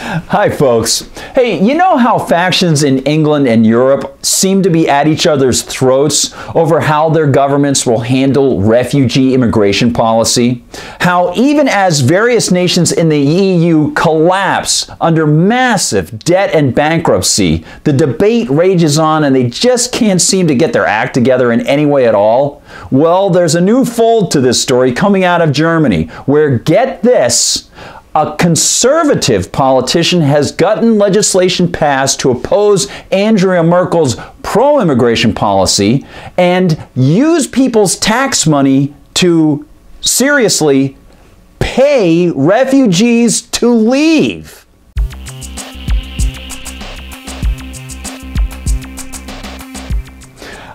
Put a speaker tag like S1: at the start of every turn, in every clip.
S1: Hi folks. Hey, you know how factions in England and Europe seem to be at each other's throats over how their governments will handle refugee immigration policy? How even as various nations in the EU collapse under massive debt and bankruptcy, the debate rages on and they just can't seem to get their act together in any way at all? Well, there's a new fold to this story coming out of Germany, where, get this, a conservative politician has gotten legislation passed to oppose Angela Merkel's pro-immigration policy and use people's tax money to, seriously, pay refugees to leave.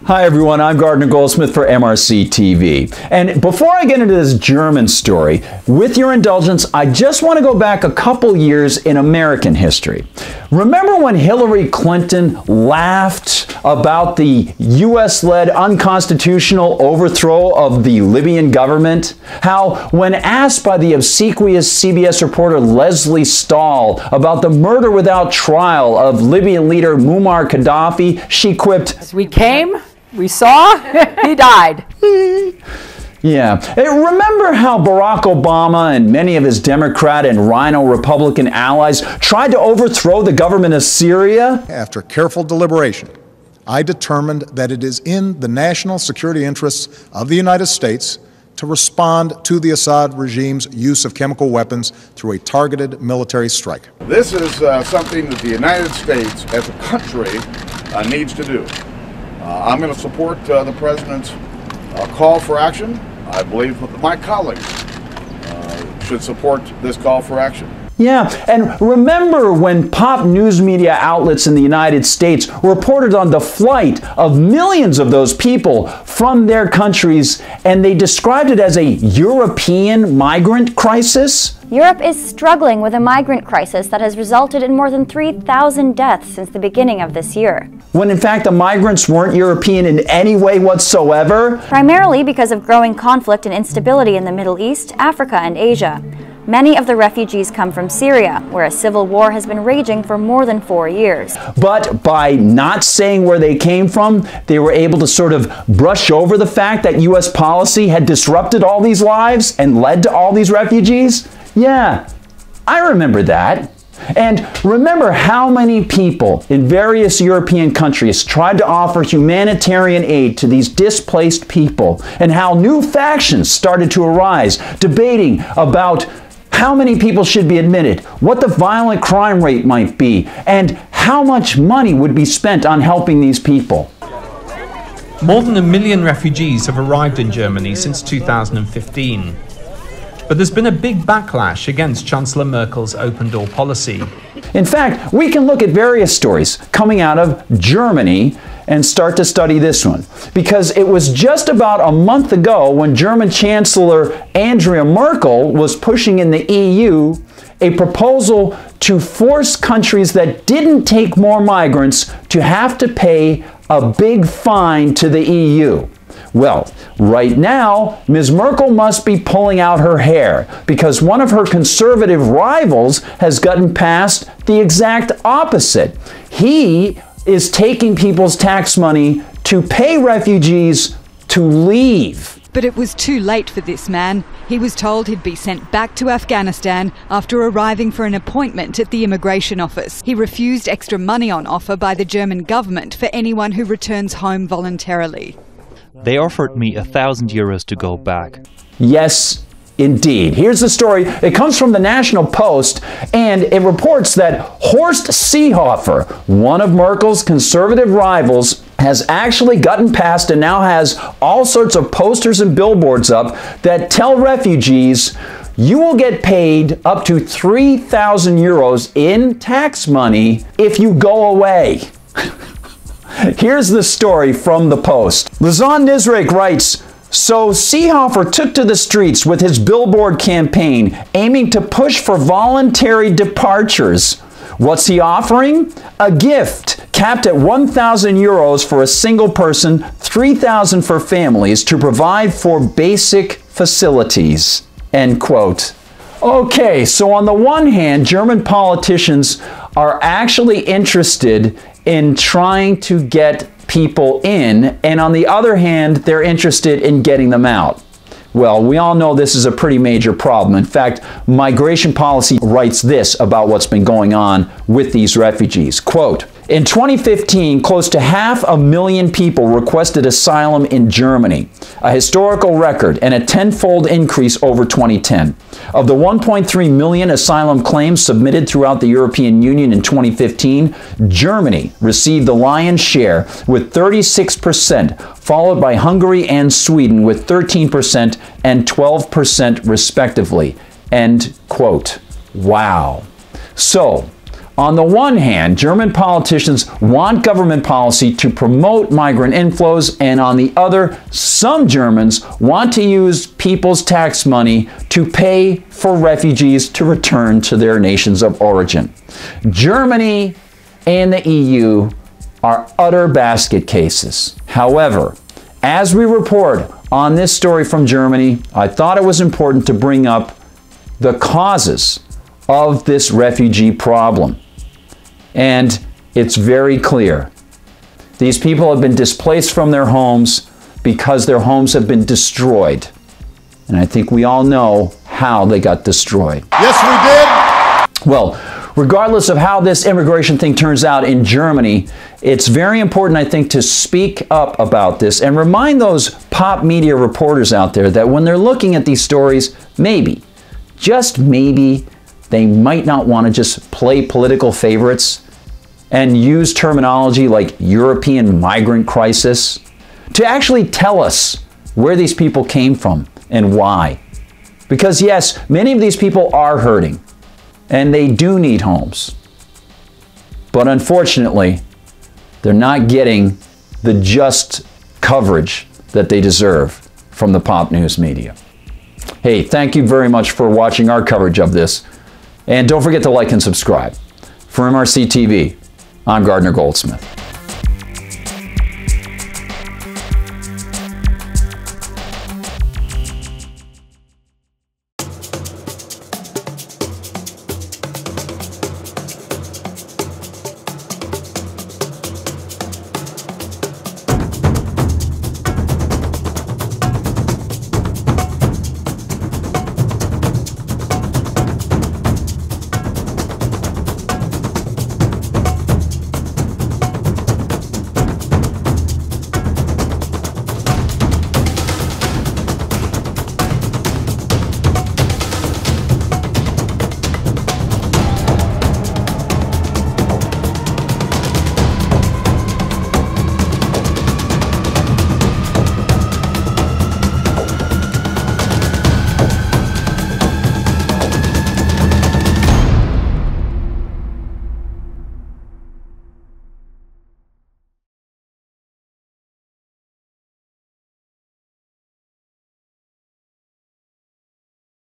S1: Hi everyone, I'm Gardner Goldsmith for MRCTV. And before I get into this German story, with your indulgence, I just want to go back a couple years in American history. Remember when Hillary Clinton laughed about the US-led unconstitutional overthrow of the Libyan government? How, when asked by the obsequious CBS reporter Leslie Stahl about the murder without trial of Libyan leader Muammar Gaddafi, she quipped,
S2: "We came, we saw, he died."
S1: Yeah. Remember how Barack Obama and many of his Democrat and Rhino Republican allies tried to overthrow the government of Syria?
S3: After careful deliberation, I determined that it is in the national security interests of the United States to respond to the Assad regime's use of chemical weapons through a targeted military strike.
S4: This is something that the United States as a country needs to do. I'm going to support the President's call for action. I believe that my colleagues should support this call for action.
S1: Yeah, and remember when pop news media outlets in the United States reported on the flight of millions of those people from their countries, and they described it as a European migrant crisis?
S5: Europe is struggling with a migrant crisis that has resulted in more than 3,000 deaths since the beginning of this year.
S1: When in fact the migrants weren't European in any way whatsoever?
S5: Primarily because of growing conflict and instability in the Middle East, Africa, and Asia. Many of the refugees come from Syria, where a civil war has been raging for more than 4 years.
S1: But by not saying where they came from, they were able to sort of brush over the fact that U.S. policy had disrupted all these lives and led to all these refugees? Yeah, I remember that. And remember how many people in various European countries tried to offer humanitarian aid to these displaced people, and how new factions started to arise, debating about how many people should be admitted, what the violent crime rate might be, and how much money would be spent on helping these people.
S6: More than 1 million refugees have arrived in Germany since 2015. But there's been a big backlash against Chancellor Merkel's open-door policy.
S1: In fact, we can look at various stories coming out of Germany and start to study this one. Because it was just about a month ago when German Chancellor Angela Merkel was pushing in the EU a proposal to force countries that didn't take more migrants to have to pay a big fine to the EU. Well, right now, Ms. Merkel must be pulling out her hair because one of her conservative rivals has gotten past the exact opposite. He is taking people's tax money to pay refugees to leave.
S7: But it was too late for this man. He was told he'd be sent back to Afghanistan after arriving for an appointment at the immigration office. He refused extra money on offer by the German government for anyone who returns home voluntarily.
S8: They offered me €1,000 to go back.
S1: Yes, indeed. Here's the story. It comes from the National Post, and it reports that Horst Seehofer, one of Merkel's conservative rivals, has actually gotten past and now has all sorts of posters and billboards up that tell refugees, you will get paid up to €3,000 in tax money if you go away. Here's the story from the Post. Lizan Nizrik writes, so Seehofer took to the streets with his billboard campaign, aiming to push for voluntary departures. What's he offering? A gift capped at €1,000 for a single person, $3,000 for families to provide for basic facilities. End quote. Okay, so on the one hand, German politicians are actually interested in trying to get people in, and on the other hand, they're interested in getting them out. Well, we all know this is a pretty major problem. In fact, Migration Policy writes this about what's been going on with these refugees. Quote, in 2015, close to 500,000 people requested asylum in Germany, a historical record and a tenfold increase over 2010. Of the 1.3 million asylum claims submitted throughout the European Union in 2015, Germany received the lion's share with 36%, followed by Hungary and Sweden with 13% and 12% respectively. End quote. Wow. So, on the one hand, German politicians want government policy to promote migrant inflows, and on the other, some Germans want to use people's tax money to pay for refugees to return to their nations of origin. Germany and the EU are utter basket cases. However, as we report on this story from Germany, I thought it was important to bring up the causes of this refugee problem. And it's very clear. These people have been displaced from their homes because their homes have been destroyed. And I think we all know how they got destroyed.
S3: Yes, we did.
S1: Well, regardless of how this immigration thing turns out in Germany, it's very important, I think, to speak up about this and remind those pop media reporters out there that when they're looking at these stories, maybe, just maybe, they might not want to just play political favorites and use terminology like European migrant crisis to actually tell us where these people came from and why. Because yes, many of these people are hurting and they do need homes. But unfortunately, they're not getting the just coverage that they deserve from the pop news media. Hey, thank you very much for watching our coverage of this. And don't forget to like and subscribe. For MRCTV, I'm Gardner Goldsmith.